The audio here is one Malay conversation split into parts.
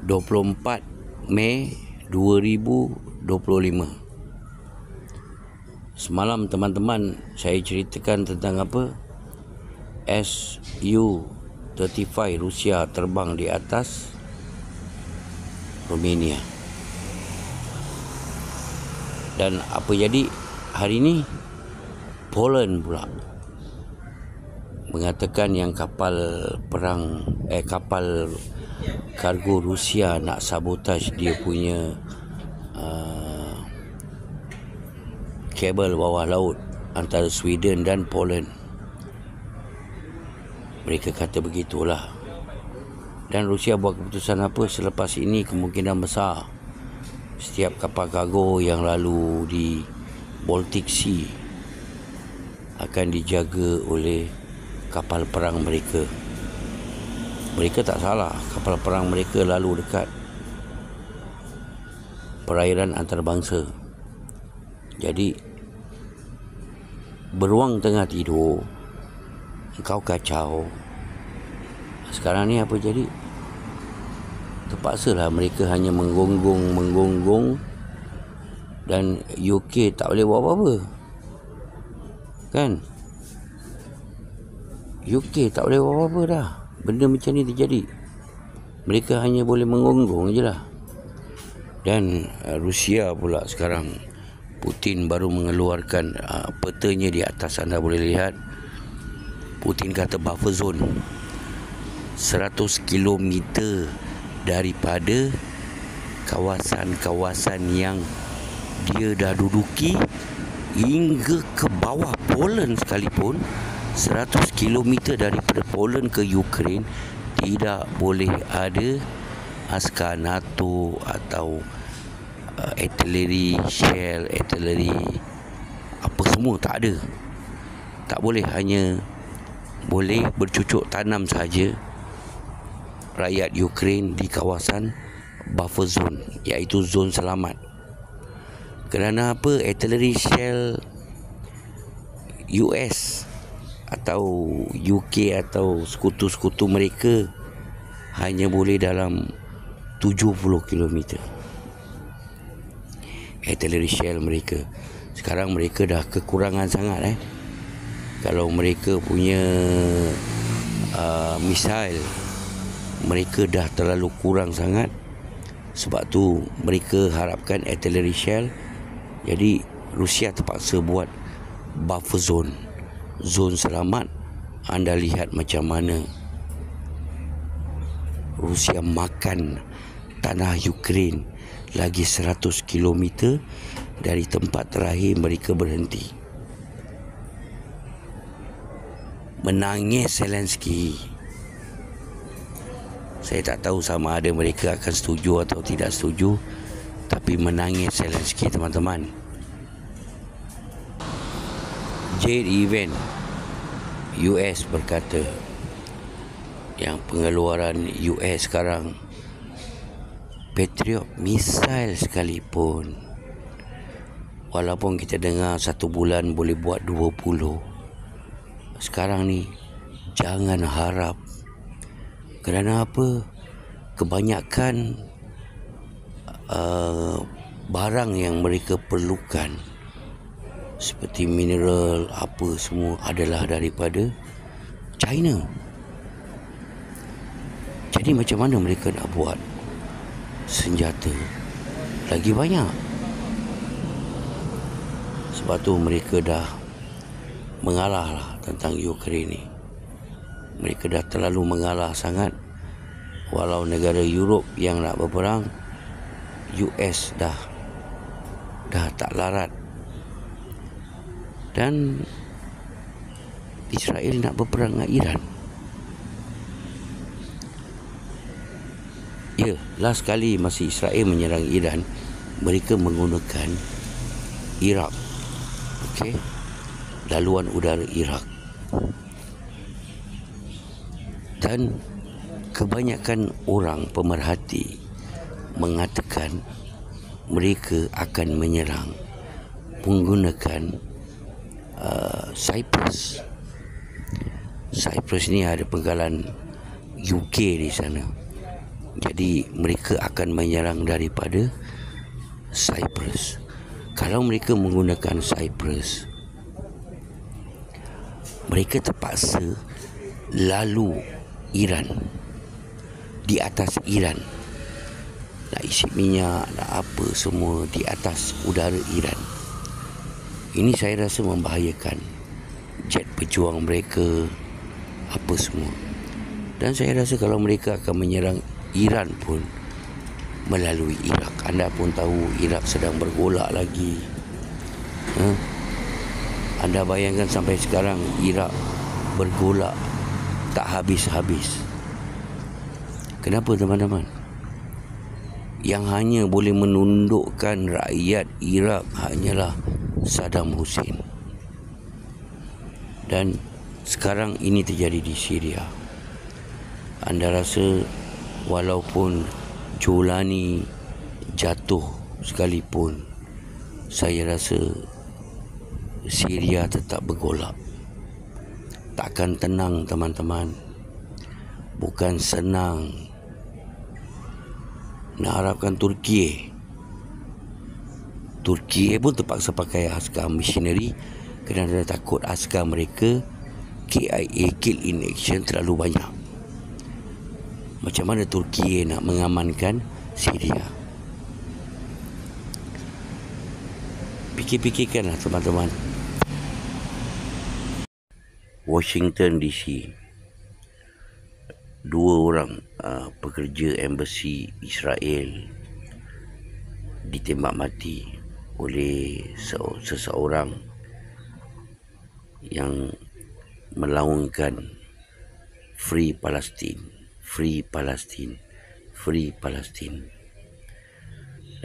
24 Mei 2025. Semalam teman-teman saya ceritakan tentang apa? Su-35 Rusia terbang di atas Romania. Dan apa jadi hari ini? Poland pula mengatakan yang kapal kargo Rusia nak sabotaj dia punya kabel bawah laut antara Sweden dan Poland. Mereka kata begitulah. Dan Rusia buat keputusan apa selepas ini? Kemungkinan besar setiap kapal kargo yang lalu di Baltic Sea akan dijaga oleh kapal perang mereka. Mereka tak salah, kapal perang mereka lalu dekat perairan antarabangsa. Jadi beruang tengah tidur, engkau kacau. Sekarang ni apa jadi? Terpaksalah mereka hanya menggonggong dan UK tak boleh buat apa-apa. Kan? UK tak boleh buat apa-apa dah. Benda macam ni terjadi. Mereka hanya boleh menggonggong je lah. Dan Rusia pula sekarang, Putin baru mengeluarkan petanya di atas, anda boleh lihat. Putin kata buffer zone 100 km daripada kawasan-kawasan yang dia dah duduki hingga ke bawah Poland sekalipun. 100 km daripada Poland ke Ukraine tidak boleh ada askar NATO atau artillery, shell, artillery, apa semua tak ada. Tak boleh, hanya boleh bercucuk tanam saja rakyat Ukraine di kawasan buffer zone, iaitu zon selamat. Kerana apa? Artillery, shell US atau UK atau sekutu-sekutu mereka hanya boleh dalam 70 km. Artillery shell mereka sekarang mereka dah kekurangan sangat. Kalau mereka punya misail mereka dah terlalu kurang sangat. Sebab tu mereka harapkan artillery shell. Jadi Rusia terpaksa buat buffer zone, zon selamat. Anda lihat macam mana Rusia makan tanah Ukraine lagi 100 km dari tempat terakhir mereka berhenti. Menangis Zelensky. Saya tak tahu sama ada mereka akan setuju atau tidak setuju, tapi menangis Zelensky, teman-teman. Jade Event US berkata yang pengeluaran US sekarang, Patriot misail sekalipun, walaupun kita dengar 1 bulan boleh buat 20, sekarang ni jangan harap. Kerana apa? Kebanyakan barang yang mereka perlukan seperti mineral apa semua adalah daripada China. Jadi macam mana mereka nak buat senjata lagi banyak? Sebab tu mereka dah mengalah lah tentang Ukraine ni. Mereka dah terlalu mengalah sangat. Walau negara Europe yang nak berperang, US dah tak larat. Dan Israel nak berperang dengan Iran. Ya, last kali masa Israel menyerang Iran, mereka menggunakan Iraq. Okey, laluan udara Iraq. Dan kebanyakan orang pemerhati mengatakan mereka akan menyerang menggunakan Cyprus. Cyprus ni ada penggalan UK di sana. Jadi mereka akan menyerang daripada Cyprus. Kalau mereka menggunakan Cyprus, mereka terpaksa lalu Iran, di atas Iran, nak isi minyak, nak apa semua di atas udara Iran. Ini saya rasa membahayakan jet pejuang mereka, apa semua. Dan saya rasa kalau mereka akan menyerang Iran pun melalui Iraq. Anda pun tahu Iraq sedang bergolak lagi. Anda bayangkan sampai sekarang Iraq bergolak tak habis-habis. Kenapa teman-teman? Yang hanya boleh menundukkan rakyat Iraq hanyalah Saddam Hussein. Dan sekarang ini terjadi di Syria. Anda rasa walaupun Jolani jatuh sekalipun, saya rasa Syria tetap bergolak. Takkan tenang teman-teman. Bukan senang. Nak harapkan Turki pun terpaksa pakai askar missionary kerana takut askar mereka KIA, Kill in Action, terlalu banyak. Macam mana Turki nak mengamankan Syria? Fikir-fikirkanlah teman-teman. Washington DC, 2 orang pekerja embassy Israel ditembak mati oleh seseorang yang melaungkan Free Palestine, Free Palestine, Free Palestine.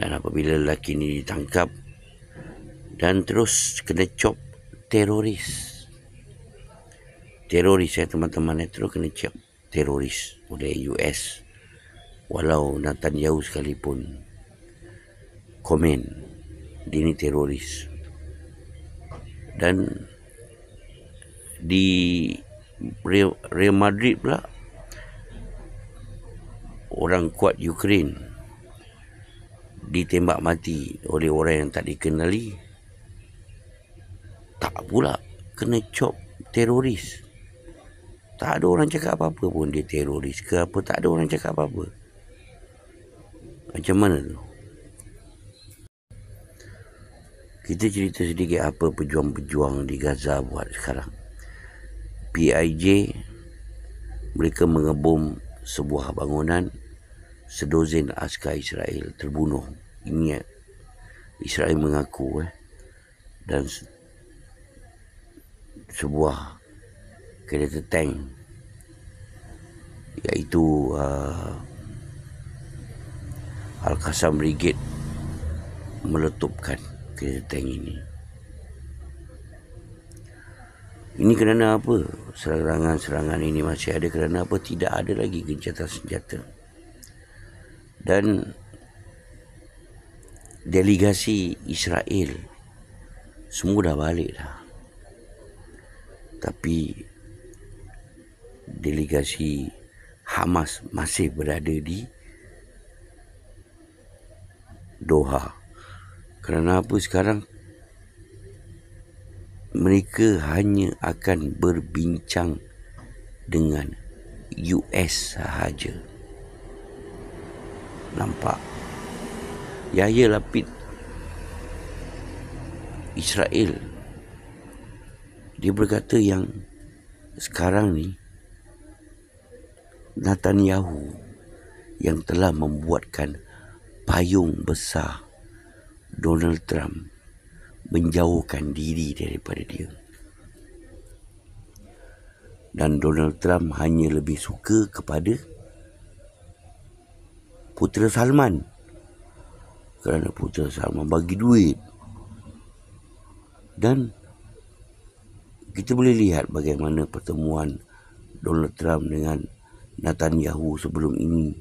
Dan apabila lelaki ini ditangkap dan terus kena cop teroris teman-teman, terus kena cop teroris oleh US. Walau Netanyahu sekalipun komen dia ni teroris. Dan di Real Madrid pula, orang kuat Ukraine ditembak mati oleh orang yang tak dikenali. Tak pula kena cop teroris. Tak ada orang cakap apa-apa pun dia teroris ke apa. Tak ada orang cakap apa-apa. Macam mana tu? Kita cerita sedikit apa pejuang-pejuang di Gaza buat sekarang. PIJ, mereka mengebom sebuah bangunan, sedozen askar Israel terbunuh. Ini Israel mengaku dan sebuah kereta tank, iaitu Al-Qassam Brigade, meletupkan kereta tank ini. Ini kerana apa? Serangan-serangan ini masih ada kerana apa? Tidak ada lagi gencatan senjata. Dan delegasi Israel semua dah balik dah. Tapi delegasi Hamas masih berada di Doha. Kerana apa sekarang? Mereka hanya akan berbincang dengan US sahaja. Nampak? Yahya Lapid, Israel, dia berkata yang sekarang ni Netanyahu yang telah membuatkan payung besar Donald Trump menjauhkan diri daripada dia. Dan Donald Trump hanya lebih suka kepada Putera Salman. Kerana Putera Salman bagi duit. Dan kita boleh lihat bagaimana pertemuan Donald Trump dengan Netanyahu sebelum ini.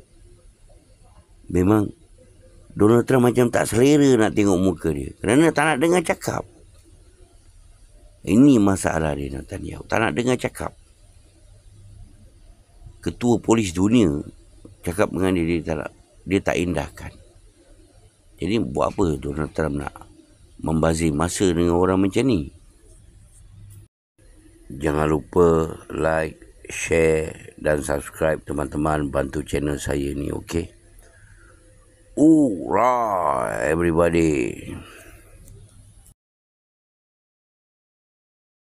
Memang Donald Trump macam tak selera nak tengok muka dia. Kerana tak nak dengar cakap. Ini masalah dia Netanyahu. Tak nak dengar cakap. Ketua Polis Dunia cakap dengan dia tak indahkan. Jadi buat apa Donald Trump nak membazir masa dengan orang macam ni? Jangan lupa like, share dan subscribe teman-teman. Bantu channel saya ni, okey? Alright everybody.